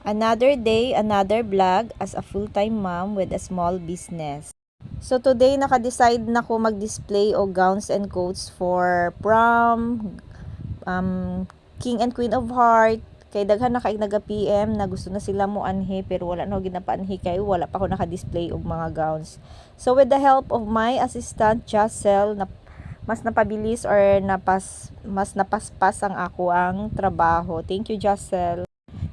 Another day, another vlog as a full-time mom with a small business. So today naka-decide na ko mag-display og gowns and coats for prom, King and Queen of Heart. Kay daghan na kay naga-PM na gusto na sila mo anhi pero wala na ko ginapaanhi kay wala pa ako naka-display og mga gowns. So with the help of my assistant Jacel, na mas napabilis or mas napaspas ang ako ang trabaho. Thank you, Jacel.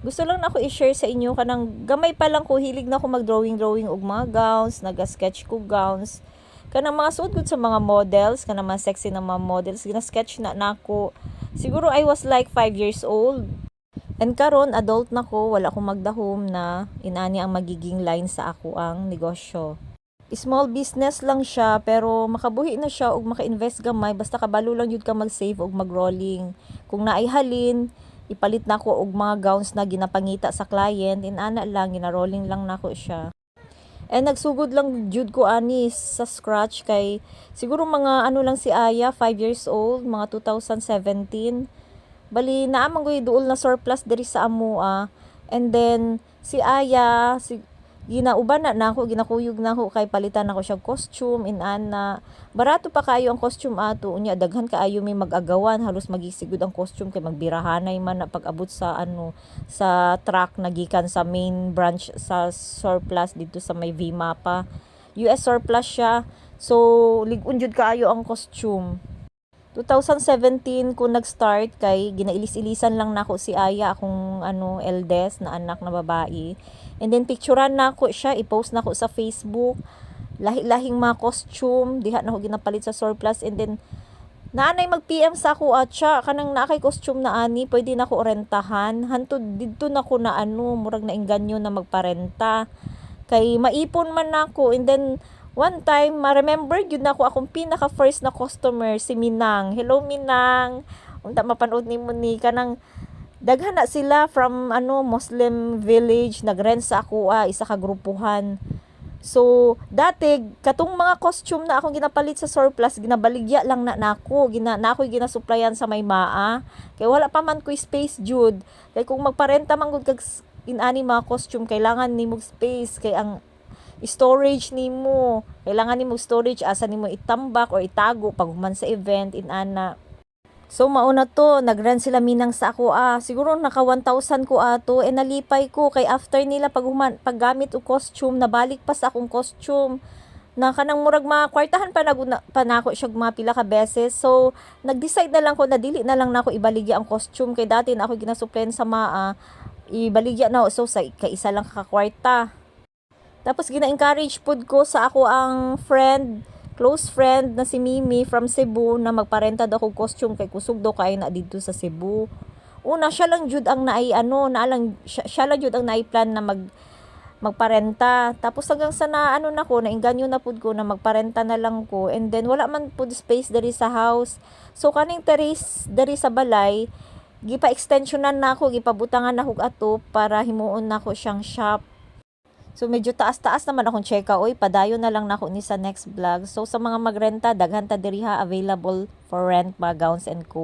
Gusto lang na ako i-share sa inyo kanang gamay pa lang ko hilig na ako mag-drawing og mga gowns, naga-sketch ko gowns. Kanang mga suot gud sa mga models, kanang mga sexy na mga models, gina-sketch na nako. Siguro I was like 5 years old. And karon adult na ko, wala akong magdahom na inani ang magiging line sa ako ang negosyo. Small business lang siya pero makabuhi na siya og maka-invest gamay basta kabalo lang jud ka mag-save og mag-rolling. Kung naay halin, ipalit na ko og mga gowns na ginapangita sa client, inana lang gina-rolling lang nako siya. And nagsugod lang jud ko ani sa scratch kay siguro mga ano lang si Aya, 5 years old, mga 2017. Bali naamang ko'y duol na surplus diri sa amoa. And then si Aya, ginauban na nako, ginakuyog na ako kay palitan ako siya costume inana. Barato pa kayo ang costume ato unya, daghan kaayo may mag-agawan, halos magisigud ang costume kay magbirahanay man na pag-abot sa sa truck nagikan sa main branch sa surplus dito sa may Vmapa. US surplus siya. So lig-on jud kaayo ang costume. 2017 ko nag-start kay ginailis-ilisan lang nako si Aya, akong eldest na anak na babae. And then picturean nako siya, i-post nako sa Facebook. Lahi-lahing mga costume, diha na ako ginapalit sa surplus. And then naanay mag-PM sa ako at siya kanang naa kay costume na ani, pwede nako rentahan. Hantud didto nako na murag na engganyo na magparenta. Kay maipon man nako. And then one time, ma-remember yun na ako akong pinaka-first na customer, si Minang. Hello, Minang. Unta mapanood ni mo ni kanang daghan na sila from Muslim village, nag-rent sa ako isa ka grupuhan. So, dati katong mga costume na akong ginapalit sa surplus, ginabaligya lang na nako, ako'y ginasuplayan sa may maa. Kay wala pa man ko space jud. Kay kung magparenta man gud kag inani mga costume, kailangan nimo space kay ang storage nimo, kailangan nimo storage asa nimo itambak or itago pag human sa event inana. So mauna to, nagrent sila Minang sa ako siguro naka 1,000 ko ato, nalipay ko kay after nila paggamit og costume, nabalik pa sa akong costume na kanang murag mga kwartahan pa nako siya mga pila ka beses. So nag-decide na lang ko na dili na lang nako ibaligya ang costume kay dati na ako ginasuplen sa maa, ibaligya na so sa kaisa lang ka kwarta. Tapos gina-encourage pud ko sa ako ang close friend na si Mimi from Cebu na magparenta daw og costume kay kusog daw kay na dito sa Cebu. Una siya lang jud ang siya lang jud ang naay plan na magparenta. Tapos hanggang sa nako naengganyo na pud ko na magparenta na lang ko, and then wala man pud space diri sa house. So kaning terrace diri sa balay, gipa-extensionan nako, gipabutangan nako ato para himuon nako siyang shop. So medyo taas-taas naman akong cheka, oy padayon na lang nako ni sa next vlog. So sa mga magrenta, daghan ta diriha available for rent mga gowns and co.